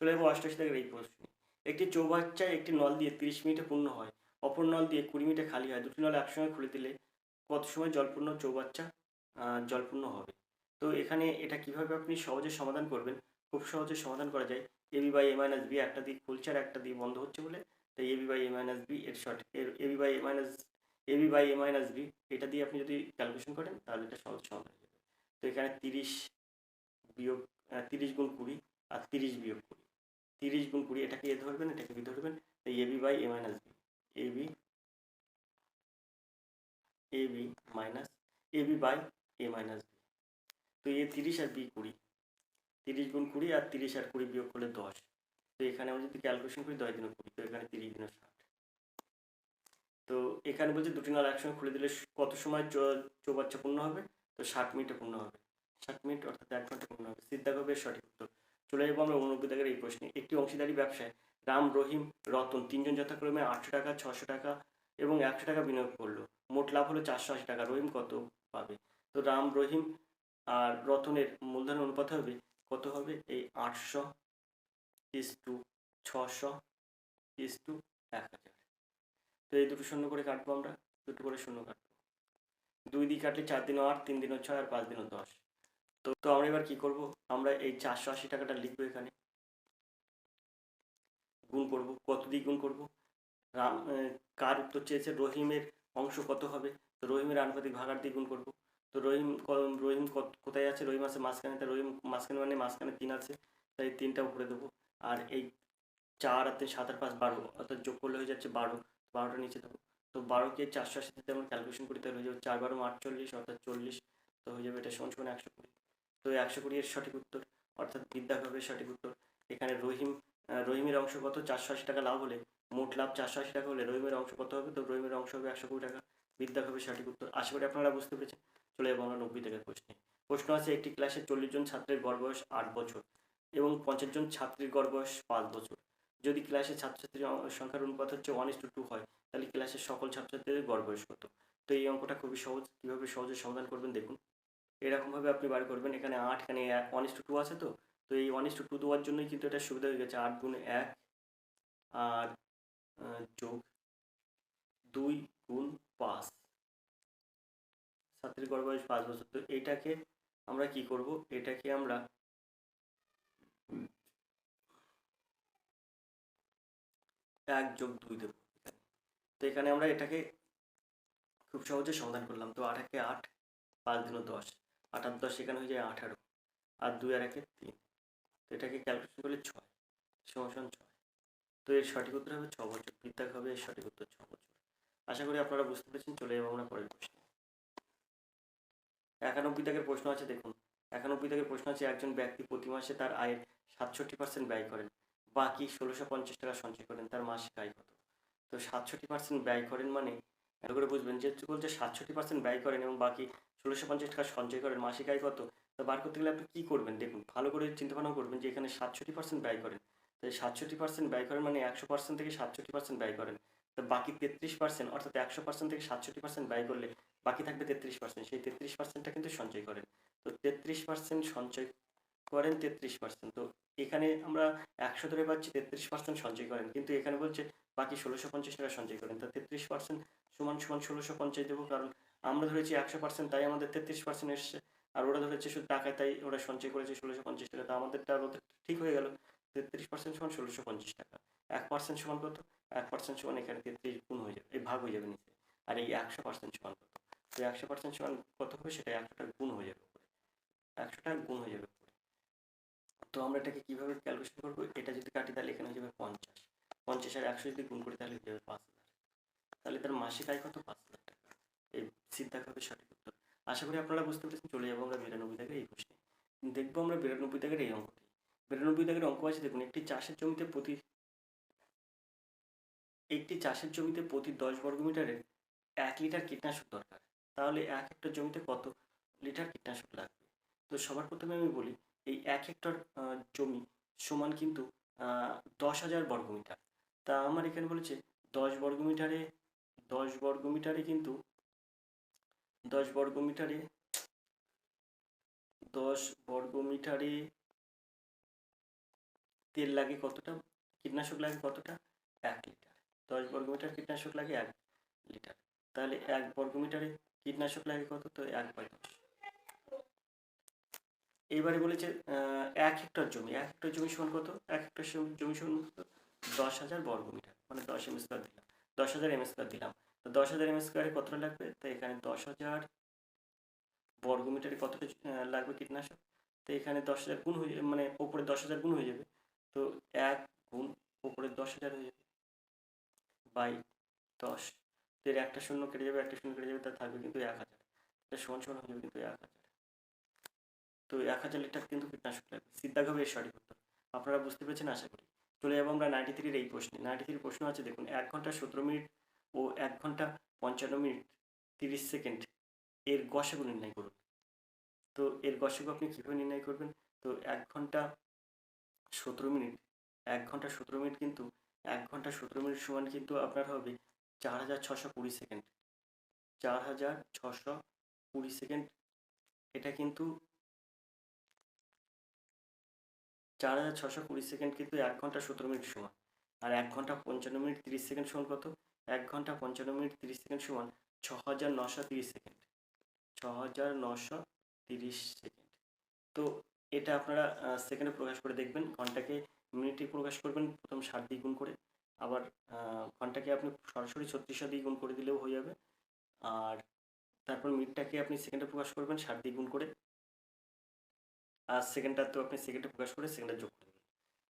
চলে যাবো 88 দাগের এই প্রশ্ন। একটি চৌবাচ্চায় একটি নল দিয়ে 30 মিনিটে পূর্ণ হয়, অপর নল দিয়ে 20 মিনিটে খালি হয়, দুটি নল একসঙ্গে খুলে দিলে কত সময় জলপূর্ণ চৌবাচ্চা জলপূর্ণ হবে? তো এখানে এটা কিভাবে আপনি সহজে সমাধান করবেন, খুব সহজে সমাধান করা যায়। AB by A minus B, একটা দিক খুলছে আর একটা দিক বন্ধ হচ্ছে বলে, তাই AB by A minus B এর সঠিক AB by A minus B এটা দিয়ে আপনি যদি ক্যালকুলেশন করেন তাহলে এটা সহজ সমাধান হয়ে যাবে। তো এখানে 30 বিয়োগ 30 গুণ 20 আর 30 বিয়োগ 20, 30 গুণ 20 এটাকে এ ধরবেন, এটাকে বি ধরবেন, তাই AB by A minus B, AB AB minus AB by A minus B. তো এ 30 আর বি 20, 30 গুণ 20 আর 30 আর 20 বিয়োগ করলে 10। তো এখানে আমরা যদি ক্যালকুলেশন করি 10 দিনে 20, তো এখানে 30 দিনে 60। তো এখানে বলছে দুটি নল একসঙ্গে খুলে দিলে কত সময় চৌবাচ্চা পূর্ণ হবে? তো 60 মিনিটে পূর্ণ হবে, 60 মিনিট অর্থাৎ 1 ঘন্টা পূর্ণ হবে। সিদ্ধাক হবে সঠিক উত্তর। চলে যাবো আমরা 89 দাগের এই প্রশ্নে। একটি অংশীদারি ব্যবসায় রাম, রহিম, রতন তিনজন যথাক্রমে 800 টাকা, 600 টাকা এবং 100 টাকা বিনিয়োগ করলো। মোট লাভ হলো 480 টাকা। রহিম কত পাবে? তো রাম, রহিম আর রতনের মূলধন অনুপাত হবে কত হবে? এই 800:600:1000। তো এই দুটো শূন্য করে কাটবো আমরা, দুটো করে শূন্য কাটবো। 2 দিয়ে কাটলে 4 দিনও 8, 3 দিনও 6 আর 5 দিনও 10। তো আমরা এবার কি করব? আমরা এই 480 টাকাটা লিখবো, এখানে গুণ করব। কত দিয়ে গুণ করব? রাম কার উত্তর চেয়েছে? রহিমের অংশ কত হবে? তো রহিমের আনুপাতিক ভাগার দিয়ে গুণ করব। তো রহিম কোথায় আছে? রহিম আছে মাঝখানে, তাই রহিম মাঝখানে মানে মাঝখানে 3 আছে, তাই 3টা উপরে দেবো। আর এই 4 আর 3 7 আর 5 12, অর্থাৎ যোগ করলে হয়ে যাচ্ছে 12, 12টা নিচে দেবো। তো 12কে 480 যদি আমরা ক্যালকুলেশন করি তাহলে হয়ে যাবে 4 12 48, অর্থাৎ 40। তো হয়ে যাবে এটা সমান সমান 120। তো 120 এর সঠিক উত্তর, অর্থাৎ বিদ্যা হবে সঠিক উত্তর। এখানে রহিমের অংশ কত? 480 টাকা লাভ হলে, মোট লাভ 480 টাকা হলে রহিমের অংশ কত হবে? তো রহিমের অংশ হবে 120 টাকা। বিদ্যা হবে সঠিক উত্তর। আশা করি আপনারা বুঝতে পেরেছেন। চলে যাবো আমরা 90 টাকার প্রশ্নে। প্রশ্ন আছে একটি ক্লাসে 40 জন ছাত্রের গড় বয়স 8 বছর এবং 50 জন ছাত্রীর গড় বয়স 5 বছর। যদি ক্লাসে ছাত্রছাত্রীর সংখ্যার অনুপাত হচ্ছে 1:2 হয়, তাহলে ক্লাসের সকল ছাত্রছাত্রীদের গড় বয়স কত? তো এই অঙ্কটা খুবই সহজ। কীভাবে সহজে সমাধান করবেন দেখুন। এরকমভাবে আপনি বার করবেন। এখানে 8, এখানে 1:2 আছে। তো এই 1:2 দেওয়ার জন্যই কিন্তু এটা সুবিধা হয়ে গেছে। 8 গুণ 1 আর যোগ 2 গুণ 5, ছাত্রীর গড় বয়স 5 বছর। তো এইটাকে আমরা কি করব? এটাকে আমরা 1 যোগ 2 দেবো। তো এখানে আমরা এটাকে খুব সহজে সমাধান করলাম। তো 8 একে 8, 5 দিনও 10, 8 আর 10 এখানে হয়ে যায় 18, আর 2 আর 1 3। তো এটাকে ক্যালকুলেশন করলে 6 সমান 6। তো এর সঠিক উত্তর হবে 6 বছর। বিদ্যাক হবে এর সঠিক উত্তর 6 বছর। আশা করি আপনারা বুঝতে পেরেছেন। চলে যাবো আমরা পরের প্রশ্নে। 91 দাগের প্রশ্ন আছে দেখুন। 91 দাগের প্রশ্ন আছে একজন ব্যক্তি প্রতি মাসে তার আয়ের 67% ব্যয় করেন, বাকি 1650 টাকা সঞ্চয় করেন, তার মাসিক আয় কত? তো 67% ব্যয় করেন মানে এত করে বুঝবেন যে বলছে 67% ব্যয় করেন এবং বাকি 1650 টাকা সঞ্চয় করেন, মাসিক আয় কত? তো বার করতে গেলে আপনি কী করবেন দেখুন, ভালো করে চিন্তা ভাবনা করবেন যে এখানে 67% ব্যয় করেন। তো এই 67% ব্যয় করেন মানে 100% থেকে 67% ব্যয় করেন। তো বাকি 33%, অর্থাৎ 100% থেকে 67% ব্যয় করলে বাকি থাকবে 33%। সেই 33%টা কিন্তু সঞ্চয় করেন। তো 33% সঞ্চয় করেন 33%। তো এখানে আমরা 100 ধরে পাচ্ছি, 33% সঞ্চয় করেন, কিন্তু এখানে বলছে বাকি 1650 টাকা সঞ্চয় করেন। তা 33% সমান সমান 1650 দেবো, কারণ আমরা ধরেছি 100%, তাই আমাদের 33% এসছে। আর ওরা ধরেছে শুধু টাকায়, তাই ওরা সঞ্চয় করেছে 1650 টাকা। তা আমাদেরটা আর ওদের ঠিক হয়ে গেল। 33% সমান 1650 টাকা। 1% সমান কত? 1% সমান এখানে 33 গুণ হয়ে যাবে, এই ভাগ হয়ে যাবে নিচে। আর এই 100% সমান কত? তো 100% সমান কত হবে? সেটা 100 গুণ হয়ে যাবে উপরে, 100 গুণ হয়ে যাবে উপরে। তো আমরা এটাকে কীভাবে ক্যালকুলেশন করবো? এটা যদি কাটি তাহলে এখানে হয়ে যাবে 50, 50 আর 100 যদি গুণ করি তাহলে হয়ে যাবে 5000। তাহলে তার মাসিক আয় কত? 5000 টাকা। এই সিদ্ধাক হবে সঠিক উত্তর। আশা করি আপনারা বুঝতে পেরেছেন। চলে যাবো আমরা 92 দাগের এই প্রশ্নে। দেখবো আমরা 92 দাগের এই অঙ্কটি। 92 দাগের অঙ্ক আছে দেখুন। একটি চাষের জমিতে প্রতি 10 বর্গমিটারে 1 লিটার কীটনাশক দরকার। তাহলে 1 হেক্টর জমিতে কত লিটার কীটনাশক লাগবে? তো সবার প্রথমে আমি বলি, এই 1 হেক্টর জমি সমান কিন্তু 10,000 বর্গমিটার। তা আমার এখানে বলেছে 10 বর্গমিটারে 10 বর্গমিটারে কিন্তু 10 বর্গমিটারে 10 বর্গমিটারে তেল লাগে কতটা, কীটনাশক লাগে কতটা, 1 লিটার। 10 বর্গমিটার কীটনাশক লাগে 1 লিটার, তাহলে 1 বর্গমিটারে কীটনাশক লাগে কত, তো 1/10। এইবারে বলেছে 1 হেক্টর জমি, 1 হেক্টর জমি সমান কত, 1 হেক্টর জমি সমান কত, 10,000 বর্গমিটার, মানে 10 এম স্কোয়ার দিলাম, 10,000 এম স্কোয়ার দিলাম। তো 10,000 এম স্কোয়ারে কতটা লাগবে, তো এখানে 10,000 বর্গমিটারে কতটা লাগবে কীটনাশক, তো এখানে 10,000 গুণ হয়ে যাবে, মানে ওপরে 10,000 গুণ হয়ে যাবে, তো 1 গুণ ওপরে 10,000 হয়ে যাবে বাই 10। তো এর একটা শূন্য কেটে যাবে, একটা শূন্য কেটে যাবে, তার থাকবে কিন্তু 1,000, এটা সমান সমান হয়ে যাবে কিন্তু 1,000। তো 1,000 লিটার কিন্তু কীটনাশক লাগবে। সিদ্ধাভাবে এর সঠিক উত্তর। আপনারা বুঝতে পেরেছেন আশা করি। চলে যাবো আমরা 93-র এই প্রশ্নে। 93 প্রশ্ন আছে দেখুন, 1 ঘন্টা 17 মিনিট ও 1 ঘন্টা 55 মিনিট 30 সেকেন্ড এর গসাগু নির্ণয় করুন। তো এর গসাগু আপনি কীভাবে নির্ণয় করবেন, তো 1 ঘন্টা 17 মিনিট, 1 ঘন্টা 17 মিনিট কিন্তু 1 ঘন্টা 17 মিনিট সমান কিন্তু আপনার হবে 4,620 সেকেন্ড। 4,620 সেকেন্ড, এটা কিন্তু 4,620 সেকেন্ড কিন্তু 1 ঘন্টা 17 মিনিট সমান। আর 1 ঘন্টা 55 মিনিট 30 সেকেন্ড সমান কত, 1 ঘন্টা 55 মিনিট 30 সেকেন্ড সমান 6,930 সেকেন্ড, 6,930 সেকেন্ড। তো এটা আপনারা সেকেন্ডে প্রকাশ করে দেখবেন, ঘন্টাকে মিনিটে প্রকাশ করবেন প্রথম 7 দিয়ে গুণ করে, আবার ঘন্টাকে আপনি সরাসরি 3600 দিয়ে গুণ করে দিলেও হয়ে যাবে, আর তারপর মিনিটটাকে আপনি সেকেন্ডে প্রকাশ করবেন 7 দিয়ে গুণ করে, আর সেকেন্ডটা তো আপনি সেকেন্ডে প্রকাশ করে সেকেন্ডে যোগ করে দেবেন,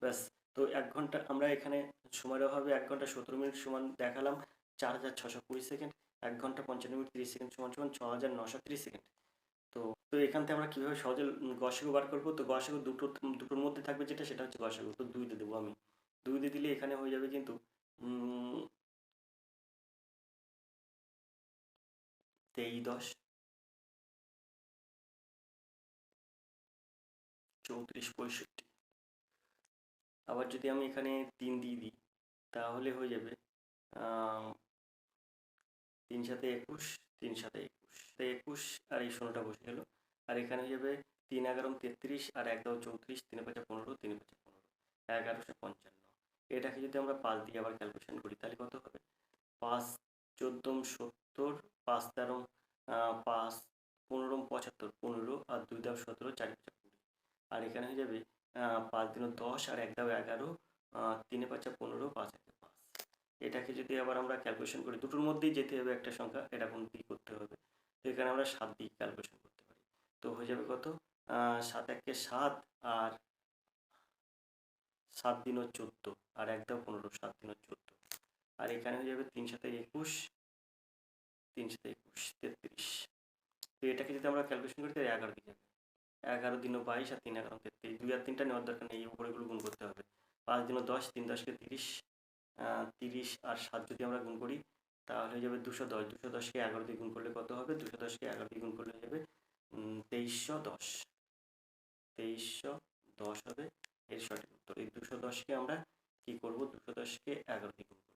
ব্যাস। তো 1 ঘন্টা আমরা এখানে সময়ের অভাবে 1 ঘন্টা 17 মিনিট সমান দেখালাম 4,620 সেকেন্ড, 1 ঘন্টা 55 মিনিট 30 সেকেন্ড সমান সমান 6,930 সেকেন্ড। তো তো এখান থেকে আমরা কীভাবে সহজে গসাগু বার করবো, তো গসাগু দুটোর মধ্যে থাকবে যেটা, সেটা হচ্ছে গসাগু, তো 2 দিয়ে দেবো আমি, 2 দিয়ে দিলে এখানে হয়ে যাবে কিন্তু 23, 10, 34, 65। আবার যদি আমি এখানে 3 দিয়ে দিই তাহলে হয়ে যাবে 3 7 21, 3 7 21, 21 আর এই 16টা বসে গেল, আর এখানে হয়ে যাবে 3 11 33 আর 1 10 34, 3 5 15, 3 5 15, 1155। এটাকে যদি আমরা 5 দিয়ে আবার ক্যালকুলেশন করি তাহলে কত হবে, 5 14 70, 5 13 5 15 75, 15 আর 2 দাও 17, 4 5 20, আর এখানে হয়ে যাবে 5 দিন 10 আর 1 দাও 11, 3 5 15, 5 1 5। এটাকে যদি আবার আমরা ক্যালকুলেশন করি, দুটোর মধ্যেই যেতে হবে একটা সংখ্যা, এরকম দিয়ে করতে হবে, তো এখানে আমরা 7 দিয়ে ক্যালকুলেশন করতে পারি, তো হয়ে যাবে কত, 7 1 7 আর 7 দিন 14 আর 1 দাও 15, 7 দিন 14, আর এখানে হয়ে যাবে 3 7 21, 3 7 21 33। তো এটাকে যদি আমরা ক্যালকুলেশন করি তাহলে 11 দিয়ে যাবে, 11 দিন 22 আর 3 11 33, 2 আর 3টা নেওয়ার দরকার নেই, এই উপরেগুলো গুণ করতে হবে, 5 দিন 10, 3 10 30, 30 আর 7 যদি আমরা গুণ করি তাহলে হয়ে যাবে 210, 210কে 11 দিয়ে গুণ করলে কত হবে, 210কে 11 দিয়ে গুণ করলে হয়ে যাবে 2310, 2310 হবে এর সঠিক উত্তর। এই 210কে আমরা কি করব, 210কে 11 দিয়ে গুণ করব,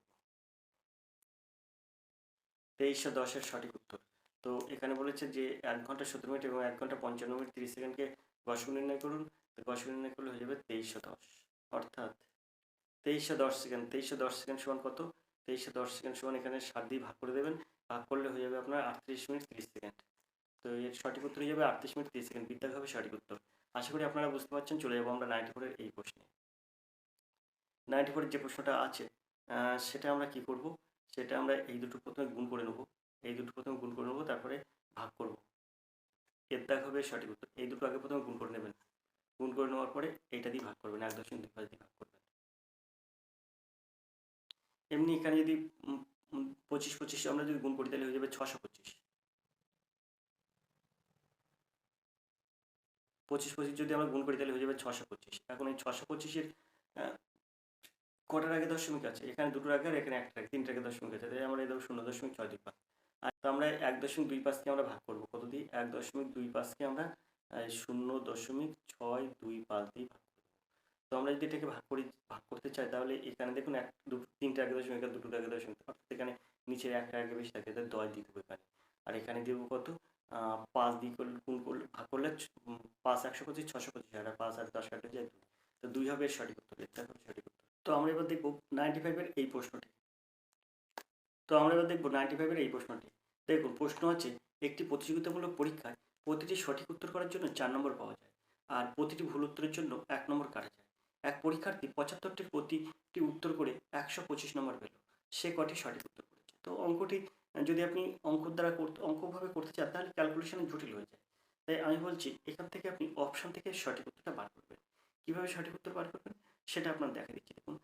2310 এর সঠিক উত্তর। তো এখানে বলেছে যে 1 ঘন্টা 17 মিনিট এবং 1 ঘন্টা 55 মিনিট 30 সেকেন্ডকে গসাগু নির্ণয় করুন, তো গসাগু নির্ণয় করলে হয়ে যাবে 2310, অর্থাৎ 2310 সেকেন্ড, 2310 সেকেন্ড সমান কত, 2310 সেকেন্ড সমান এখানে 7 দিয়ে ভাগ করে দেবেন, ভাগ করলে হয়ে যাবে আপনার 38 মিনিট 30 সেকেন্ড। তো এর সঠিক উত্তর হয়ে যাবে 38 মিনিট 30 সেকেন্ড, বিদ্যাগ হবে সঠিক উত্তর। আশা করি আপনারা বুঝতে পারছেন। চলে যাবো আমরা 94-এর এই প্রশ্নে। 94-এর যে প্রশ্নটা আছে সেটা আমরা কি করব, সেটা আমরা এই দুটো প্রথমে গুণ করে নেব, এই দুটো প্রথমে গুণ করে নেব, তারপরে ভাগ করব, এর দাগ হবে সঠিক উত্তর। এই দুটো আগে প্রথমে গুণ করে নেবেন, গুণ করে নেওয়ার পরে এইটা দিয়ে ভাগ করবেন, 1.25 দিয়ে ভাগ করবেন। এমনি এখানে যদি 25 25 আমরা যদি গুণ করি তাহলে হয়ে যাবে 625, 25 25 যদি আমরা গুণ করি তাহলে হয়ে যাবে 625। এখন এই 625-এর কটার আগে দশমিক আছে, এখানে দুটোর আগে আর এখানে একটা আগে, তিনটার আগে দশমিক আছে, তাই আমরা এই দেবো 0.625। আর তো আমরা 1.25কে আমরা ভাগ করবো কত দিয়ে, 1.25কে আমরা 0.625 দিয়ে ভাগ করবো। তো আমরা যদি এটাকে ভাগ করতে চাই তাহলে এখানে দেখুন তিনটে আগে দশমিক আর দুটোর আগে দশমিক, অর্থাৎ এখানে নিচে একটা আগে বেশি থাকে, তাহলে 10 দিয়ে দেবো এখানে, আর এখানে দেবো কত, 5 দিয়ে গুণ করলে ভাগ করলে 5 125, 625, আর 5 আর 10 কাটলে যায় 2, তো 2 হবে এর সঠিক উত্তর, এটা হবে সঠিক উত্তর। তো আমরা এবার দেখব 95 এর এই প্রশ্নটি। দেখুন প্রশ্ন আছে, একটি প্রতিযোগিতামূলক পরীক্ষায় প্রতিটি সঠিক উত্তর করার জন্য 4 নম্বর পাওয়া যায় আর প্রতিটি ভুল উত্তরের জন্য 1 নম্বর কাটা যায়। এক পরীক্ষার্থী 75টির প্রতিটি উত্তর করে 125 নম্বর পেল, সে কটি সঠিক উত্তর করেছে। তো অঙ্কটি যদি আপনি অঙ্কভাবে করতে চান তাহলে ক্যালকুলেশনে জটিল হয়ে যায়। তাই আমি বলছি এখান থেকে আপনি অপশন থেকে সঠিক উত্তরটা বার করবেন। কিভাবে সঠিক উত্তর বার করবেন সেটা আপনার দেখা দিচ্ছি। দেখুন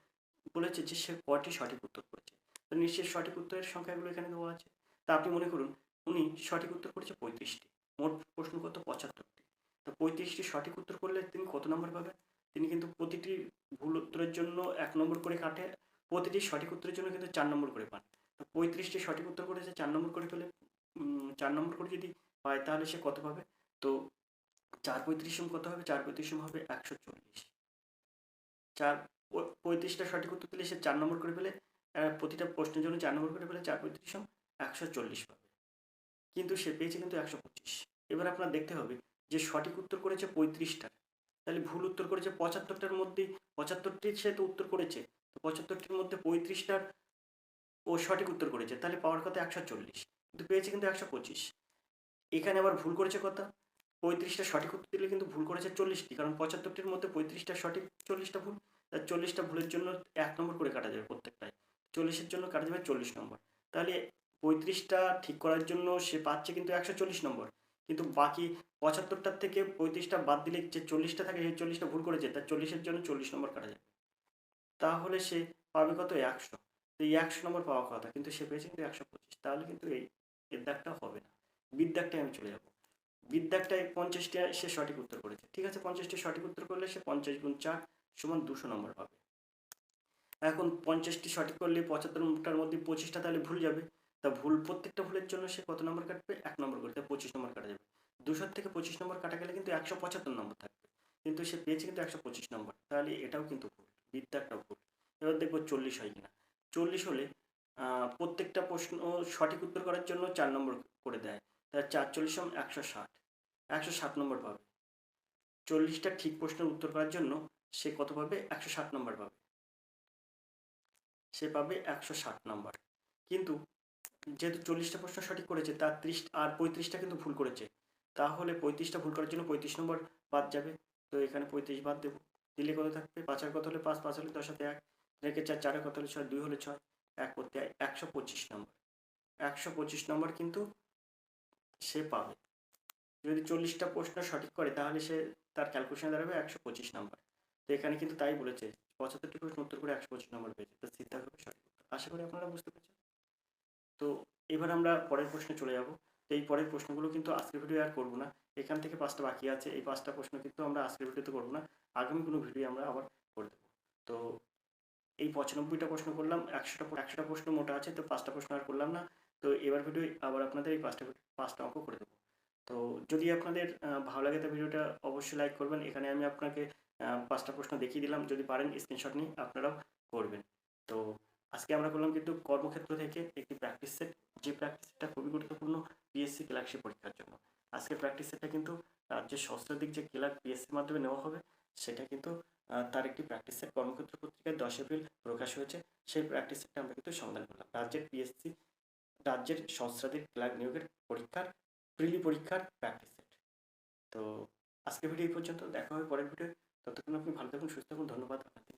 বলেছে যে সে কটি সঠিক উত্তর করেছে, তো নিশ্চয়ই সঠিক উত্তরের সংখ্যাগুলো এখানে দেওয়া আছে। তা আপনি মনে করুন উনি সঠিক উত্তর করেছে 35টি, মোট প্রশ্ন কত 75টি। তো 35টি সঠিক উত্তর করলে তিনি কত নম্বর পাবেন? তিনি কিন্তু প্রতিটি ভুল উত্তরের জন্য 1 নম্বর করে কাটে, প্রতিটি সঠিক উত্তরের জন্য কিন্তু 4 নম্বর করে পান। তো 35টি সঠিক উত্তর করেছে 4 নম্বর করে পেলে 4 নম্বর করে যদি পায় তাহলে সে কত পাবে? তো 4 35 কত হবে? 4 35 হবে 140। 35টা সঠিক উত্তর দিলে সে 4 নম্বর করে পেলে, প্রতিটা প্রশ্নের জন্য 4 নম্বর করে পেলে 4 35 140 পাবে, কিন্তু সে পেয়েছে কিন্তু 125। এবার আপনার দেখতে হবে যে সঠিক উত্তর করেছে 35টার, তাহলে ভুল উত্তর করেছে 75টার মধ্যে, 75টির সে তো উত্তর করেছে, তো 75টির মধ্যে 35টার ও সঠিক উত্তর করেছে, তাহলে পাওয়ার কথা 140, কিন্তু পেয়েছে কিন্তু 125। এখানে আবার ভুল করেছে কত? 35টা সঠিক উত্তর দিলে কিন্তু ভুল করেছে 40টি, কারণ 75টির মধ্যে 35টা সঠিক, 40টা ভুল। 40টা ভুলের জন্য 1 নম্বর করে কাটা যাবে প্রত্যেকটায়, 40-এর জন্য কাটা যাবে 40 নম্বর। তাহলে 35টা ঠিক করার জন্য সে পাচ্ছে কিন্তু 140 নম্বর, কিন্তু বাকি 75টার থেকে 35টা বাদ দিলে যে 40টা থাকে সেই 40টা ভুল করেছে, তার 40-এর জন্য 40 নম্বর কাটা যাবে, তাহলে সে পাবে কত? 100। তো এই 100 নম্বর পাওয়ার কথা, কিন্তু সে পেয়েছে কিন্তু 125। তাহলে কিন্তু এর দাগটা হবে না, বিদ্যাগটায় আমি চলে যাবো। বিদ্যাগটায় 50টা সে সঠিক উত্তর করেছে, ঠিক আছে, 50টি সঠিক উত্তর করলে সে 50 গুণ 4 সমান 200 নম্বর পাবে। এখন 50টি সঠিক করলে 75টার মধ্যে 25টা তাহলে ভুল যাবে, তা প্রত্যেকটা ভুলের জন্য সে কত নম্বর কাটবে? 1 নম্বর করে, তাই 25 নম্বর কাটা যাবে। 200 থেকে 25 নম্বর কাটা গেলে কিন্তু 175 নম্বর থাকবে, কিন্তু সে পেয়েছে কিন্তু 125 নম্বর, তাহলে এটাও কিন্তু ভুল, বিদ্যাগটাও ভুল। এবার দেখবো 40 হয় কিনা। 40 হলে প্রত্যেকটা প্রশ্ন সঠিক উত্তর করার জন্য 4 নম্বর করে দেয়, তাহলে 4 40 160, 160 নম্বর পাবে। 40টা ঠিক প্রশ্নের উত্তর করার জন্য সে কত পাবে? 160 নম্বর পাবে, সে পাবে 160 নম্বর। কিন্তু যেহেতু 40টা প্রশ্ন সঠিক করেছে, তার 30 আর 35টা কিন্তু ভুল করেছে, তাহলে 35টা ভুল করার জন্য 35 নম্বর বাদ যাবে। তো এখানে 35 বাদ দেবো, দিলে কত থাকবে? 5 আর কত হলে 5, 5 হলে 10 হাতে 1, রেখে 4, 4 কত হলে 6, 2 হলে 6, 1 করতে 125 নম্বর। 125 নম্বর কিন্তু সে পাবে। যদি 40টা প্রশ্ন সঠিক করে তাহলে সে তার ক্যালকুলেশনে দাঁড়াবে 125 নম্বর। তো এখানে কিন্তু তাই বলেছে, 75টি প্রশ্ন উত্তর করে 125 নম্বর পেয়েছে, তো সিদ্ধা হবে সঠিক উত্তর। আশা করি আপনারা বুঝতে পেরেছেন। তো এবার আমরা পরের প্রশ্নে চলে যাব। তো এই পরের প্রশ্নগুলো কিন্তু আজকের ভিডিও আর করবো না, এখান থেকে 5টা বাকি আছে, এই 5টা প্রশ্ন কিন্তু আমরা আজকের ভিডিওতে করবো না, আগামী কোনো ভিডিও আমরা আবার করে দেবো। তো এই 95টা প্রশ্ন করলাম, 100টা প্রশ্ন মোটা আছে, তো 5টা প্রশ্ন আর করলাম না। তো এবার ভিডিও আবার আপনাদের এই 5টা অঙ্ক করে দেবো। তো যদি আপনাদের ভালো লাগে তো ভিডিওটা অবশ্যই লাইক করবেন। এখানে আমি আপনাকে 5টা প্রশ্ন দেখিয়ে দিলাম, যদি পারেন স্ক্রিনশট নিয়ে আপনারাও করবেন। তো আজকে আমরা করলাম কিন্তু কর্মক্ষেত্র থেকে একটি প্র্যাকটিস সেট, যে প্র্যাকটিস সেটটা খুবই গুরুত্বপূর্ণ পিএসসি ক্লার্কশিপ পরীক্ষার জন্য। আজকের প্র্যাকটিস সেটটা কিন্তু রাজ্যের সহস্রাধিক যে ক্লার্ক পিএসসির মাধ্যমে নেওয়া হবে, সেটা কিন্তু তার একটি প্র্যাকটিস সেট কর্মক্ষেত্র পত্রিকায় 10 এপ্রিল প্রকাশ হয়েছে। সেই প্র্যাকটিস সেটটা আমরা কিন্তু সমাধান করলাম। রাজ্যের সহস্রাধিক ক্লার্ক নিয়োগের পরীক্ষার প্রিলি পরীক্ষার প্র্যাকটিস সেট। তো আজকের ভিডিও এই পর্যন্ত, দেখা হবে পরের ভিডিও। ততক্ষণ আপনি ভালো থাকুন, সুস্থ থাকুন, ধন্যবাদ আপনাদের।